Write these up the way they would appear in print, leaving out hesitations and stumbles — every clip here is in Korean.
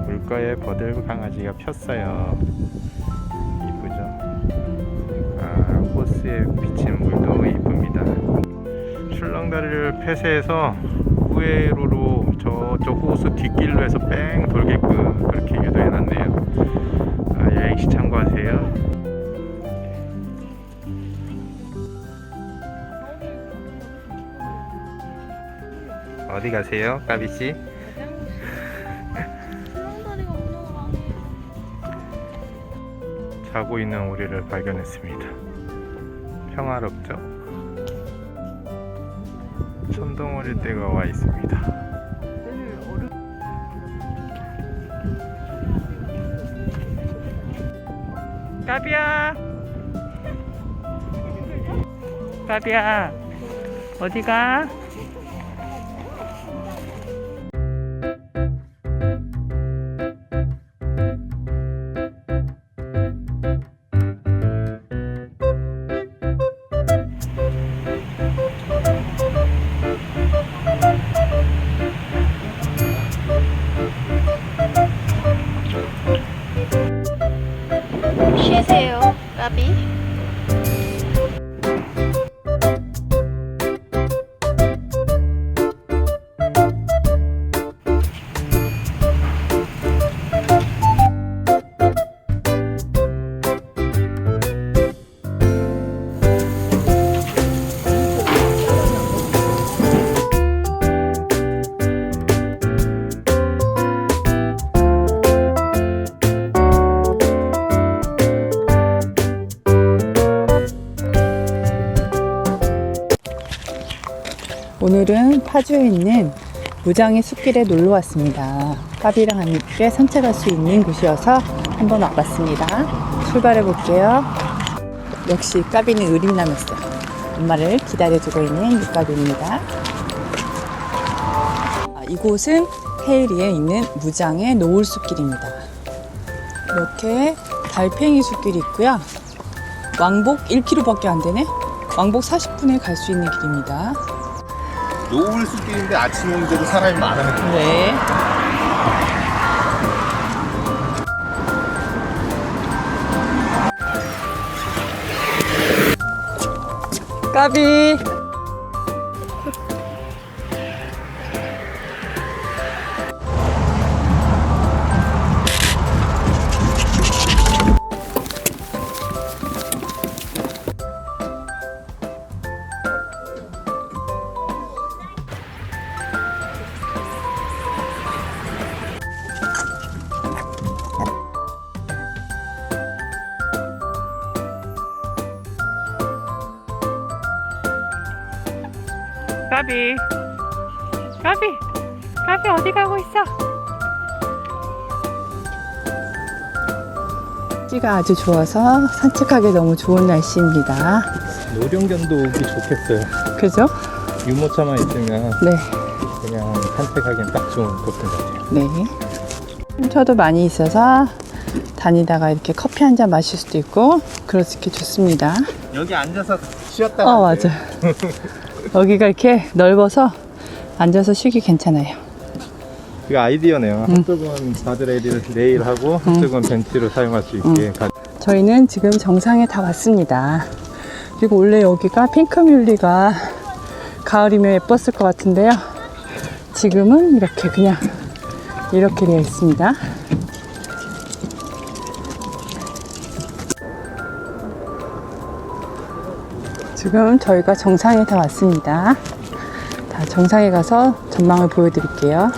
물가에 버들 강아지가 폈어요. 이쁘죠? 호스에 비친 물도 이쁩니다. 출렁다리를 폐쇄해서 우회로로 저쪽 호수 뒷길로 해서 뺑 돌게끔 그렇게 유도해 놨네요. 여행시 참고하세요. 어디 가세요, 까비씨? 자고 있는 오리를 발견했습니다. 평화롭죠? 천둥오리떼가 와 있습니다. 까비야! 까비야! 어디가? 쉬세요, 까비. 오늘은 파주에 있는 무장의 숲길에 놀러 왔습니다. 까비랑 함께 산책할 수 있는 곳이어서 한번 와봤습니다. 출발해 볼게요. 역시 까비는 의림남이었어요. 엄마를 기다려주고 있는 육가비입니다. 이곳은 해리에 있는 무장의 노을 숲길입니다. 이렇게 달팽이 숲길이 있고요. 왕복 1km밖에 안 되네. 왕복 40분에 갈 수 있는 길입니다. 노을 숲길인데 아침인데도 사람이 많아요. 네. 까비. 까비. 까비 어디 가고 있어? 날씨가 아주 좋아서 산책하기 너무 좋은 날씨입니다. 노령견도 오기 좋겠어요. 그죠? 유모차만 있으면 네. 그냥 산책하기엔 딱 좋은 곳인 것 같아요. 네. 쉼터도 많이 있어서 다니다가 이렇게 커피 한 잔 마실 수도 있고 그렇게 좋습니다. 여기 앉아서 쉬었다가 맞아. 여기가 이렇게 넓어서 앉아서 쉬기 괜찮아요. 그 아이디어네요. 한쪽은 가드레일을 레일하고 한쪽은 벤치로 사용할 수 있게. 저희는 지금 정상에 다 왔습니다. 그리고 원래 여기가 핑크뮬리가 가을이면 예뻤을 것 같은데요. 지금은 이렇게 그냥 이렇게 되어 있습니다. 지금 저희가 정상에 다 왔습니다. 다 정상에 가서 전망을 보여드릴게요.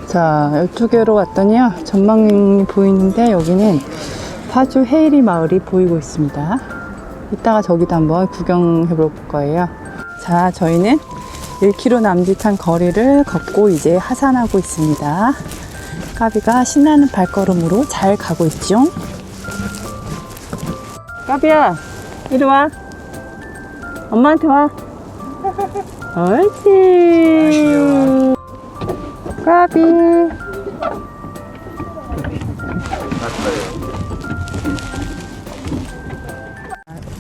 자, 이쪽으로 왔더니요. 전망이 보이는데 여기는 파주 헤이리 마을이 보이고 있습니다. 이따가 저기도 한번 구경해 볼 거예요. 자, 저희는 1km 남짓한 거리를 걷고 이제 하산하고 있습니다. 까비가 신나는 발걸음으로 잘 가고 있죠. 까비야, 이리 와. 엄마한테 와. 옳지. 까비.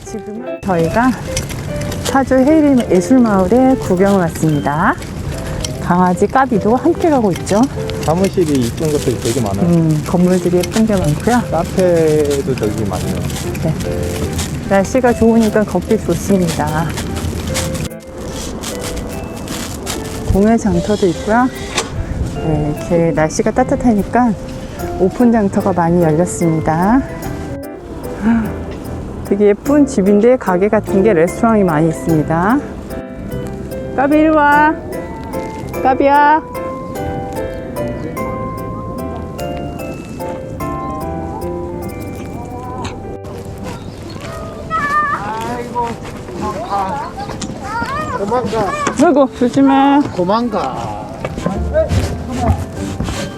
지금은 저희가 파주 헤이리 예술마을에 구경을 왔습니다. 강아지 까비도 함께 가고 있죠. 사무실이 이쁜 것들이 되게 많아요. 건물들이 예쁜 게 많고요. 카페도 저기 많네요. 네. 날씨가 좋으니까 걷기 좋습니다. 공예 장터도 있고요. 네, 이렇게 날씨가 따뜻하니까 오픈 장터가 많이 열렸습니다. 되게 예쁜 집인데 가게 같은 게 레스토랑이 많이 있습니다. 까비 이리 와. 까비야. 도망가. 아이고 조심해. 도망가.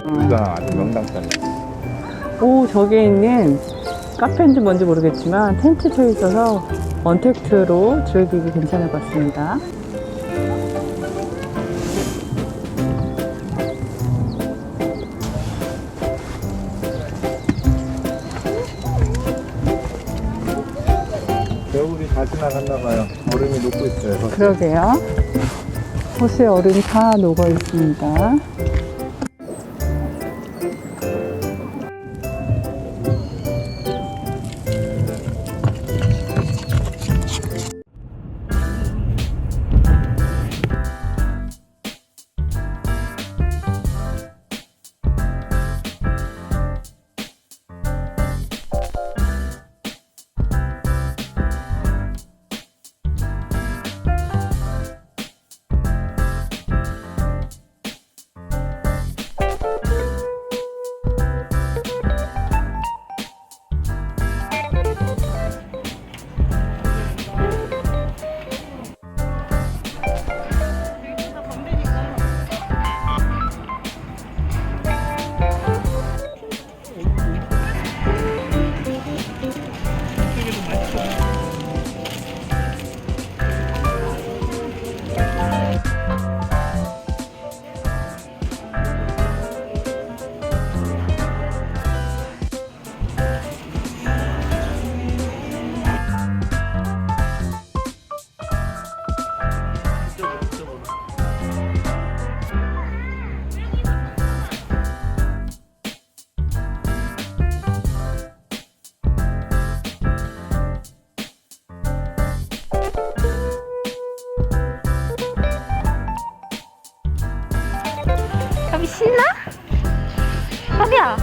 여기가 아주 명당산이에요. 오, 저기에 있는 카페인지 뭔지 모르겠지만 텐트 쳐 있어서 언택트로 즐기기 괜찮을 것 같습니다. 겨울이 다 지나갔나봐요. 얼음이 녹고 있어요. 그러게요. 호수에 얼음이 다 녹아 있습니다. 까비 신나? 까비야.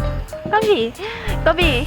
까비. 까비.